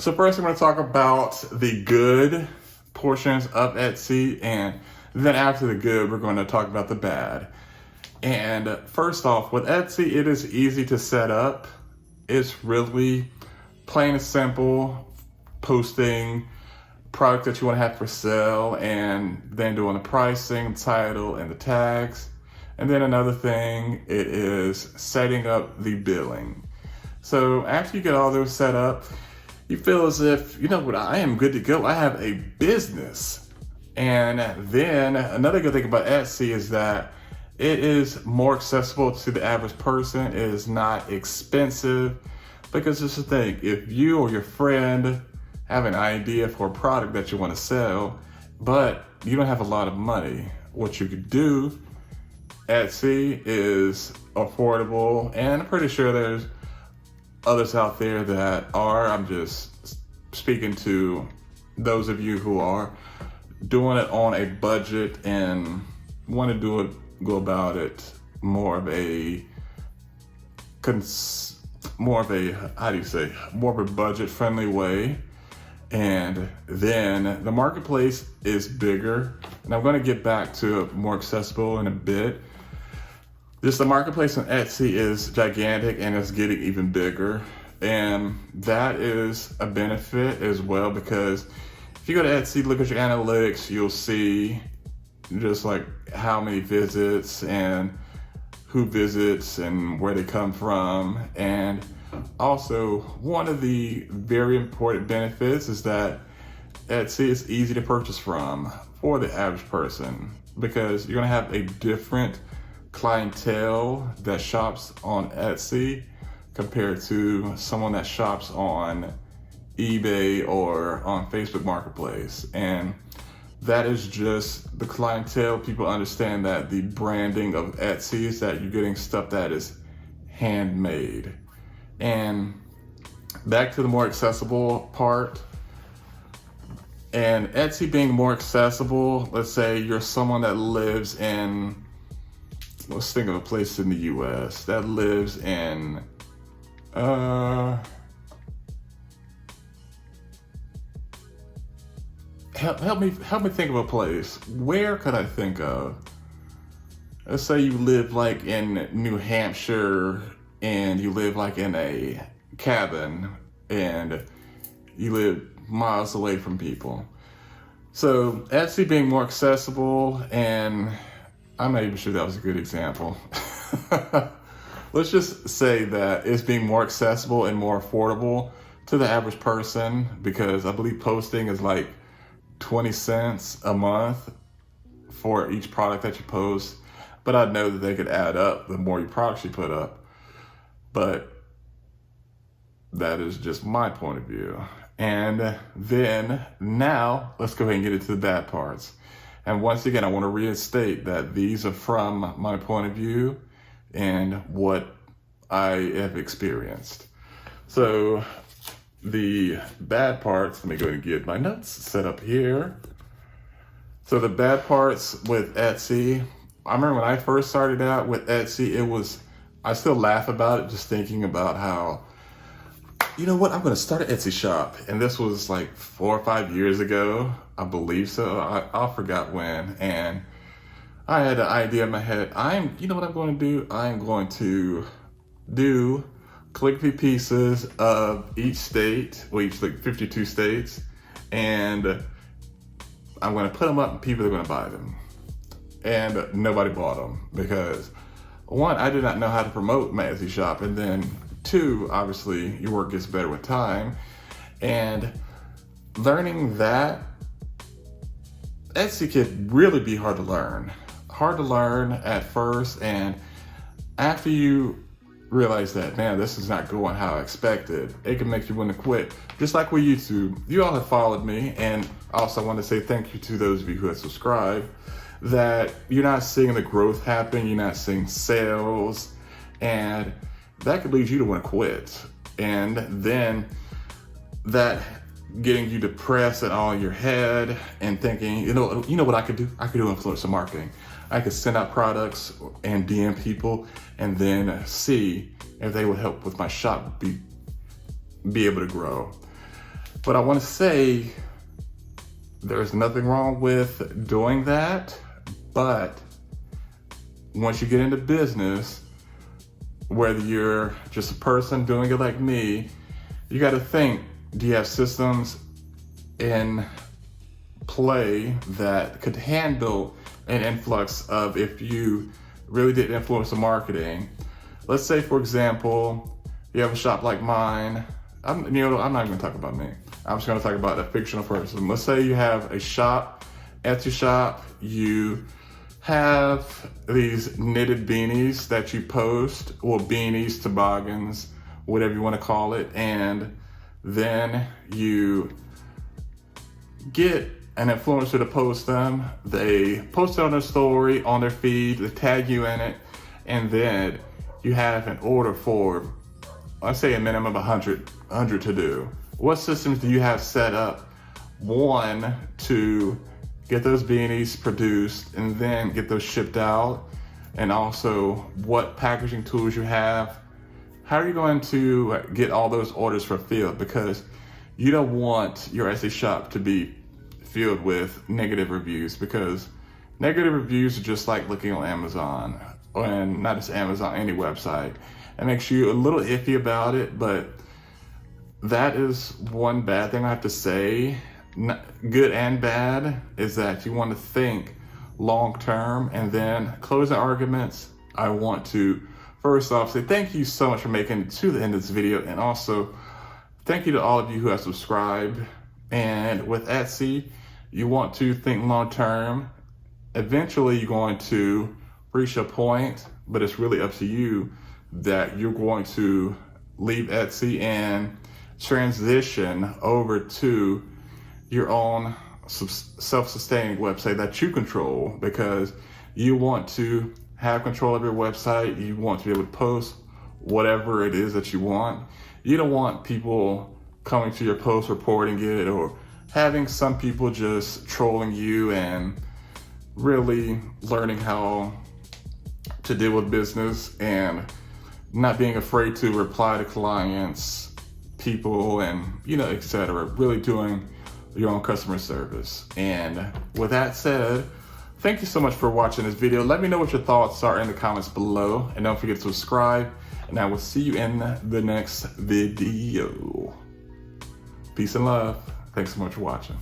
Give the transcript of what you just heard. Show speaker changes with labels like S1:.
S1: So first I'm going to talk about the good portions of Etsy, and then after the good, we're going to talk about the bad. And first off, with Etsy, it is easy to set up. It's really plain and simple, posting product that you want to have for sale and then doing the pricing, title, and the tags. And then another thing, it is setting up the billing. So after you get all those set up, you feel as if, you know what, I am good to go. I have a business. And then another good thing about Etsy is that it is more accessible to the average person. It is not expensive, because it's the thing, if you or your friend have an idea for a product that you want to sell, but you don't have a lot of money, what you could do, Etsy is affordable, and I'm pretty sure there's others out there that are. I'm just speaking to those of you who are doing it on a budget and want to go about it more of a budget friendly way. And then the marketplace is bigger, and I'm going to get back to more accessible in a bit. Just the marketplace on Etsy is gigantic, and it's getting even bigger. And that is a benefit as well, because if you go to Etsy, look at your analytics, you'll see just like how many visits and who visits and where they come from. And also, one of the very important benefits is that Etsy is easy to purchase from for the average person, because you're gonna have a different clientele that shops on Etsy compared to someone that shops on eBay or on Facebook Marketplace. And that is just the clientele. People understand that the branding of Etsy is that you're getting stuff that is handmade. And back to the more accessible part, and Etsy being more accessible, let's say you're someone that lives in, let's think of a place in the US that lives in, help me think of a place. Where could I think of? Let's say you live like in New Hampshire, and you live like in a cabin, and you live miles away from people. So Etsy being more accessible, and I'm not even sure that was a good example. Let's just say that it's being more accessible and more affordable to the average person, because I believe posting is like 20 cents a month for each product that you post. But I know that they could add up the more products you put up. But that is just my point of view. And then now let's go ahead and get into the bad parts. And once again, I want to reinstate that these are from my point of view and what I have experienced. So the bad parts, let me go ahead and get my notes set up here. So the bad parts with Etsy, I remember when I first started out with Etsy, I still laugh about it, just thinking about how, you know what, I'm going to start an Etsy shop. And this was like 4 or 5 years ago, I believe so. I forgot when. And I had an idea in my head. You know what I'm going to do? I'm going to do calligraphy pieces of each state, well, each like 52 states. And I'm going to put them up and people are going to buy them. And nobody bought them because, one, I did not know how to promote my Etsy shop. And then two, obviously, your work gets better with time. And learning that, Etsy could really be hard to learn. Hard to learn at first, and after you realize that, man, this is not going how I expected, it can make you want to quit. Just like with YouTube, you all have followed me, and also I want to say thank you to those of you who have subscribed, that you're not seeing the growth happen, you're not seeing sales, and that could lead you to want to quit. And then that getting you depressed and all in your head and thinking, you know what I could do? I could do influencer marketing. I could send out products and DM people and then see if they would help with my shop be able to grow. But I want to say there's nothing wrong with doing that, but once you get into business, whether you're just a person doing it like me, you got to think, do you have systems in play that could handle an influx of, if you really did influencer marketing? Let's say, for example, you have a shop like mine. I'm not even gonna talk about me. I'm just gonna talk about a fictional person. Let's say you have a shop, Etsy shop. You have these knitted beanies that you post, or beanies, toboggans, whatever you want to call it, and then you get an influencer to post them. They post it on their story, on their feed, they tag you in it, and then you have an order for, let's say, a minimum of 100 to do. What systems do you have set up? One, to get those beanies produced and then get those shipped out, and also what packaging tools you have. How are you going to get all those orders fulfilled? Because you don't want your Etsy shop to be filled with negative reviews, because negative reviews are just like looking on Amazon, and not just Amazon, any website. It makes you a little iffy about it, but that is one bad thing I have to say, good and bad, is that you want to think long term. And then closing arguments, I want to first off say thank you so much for making it to the end of this video, and also thank you to all of you who have subscribed. And with Etsy, you want to think long term. Eventually you're going to reach a point, but it's really up to you, that you're going to leave Etsy and transition over to your own self-sustaining website that you control, because you want to have control of your website. You want to be able to post whatever it is that you want. You don't want people coming to your post, reporting it, or having some people just trolling you and really learning how to deal with business and not being afraid to reply to clients, people, and etc. Really doing your own customer service. And with that said, thank you so much for watching this video. Let me know what your thoughts are in the comments below, and don't forget to subscribe, and I will see you in the next video. Peace and love. Thanks so much for watching.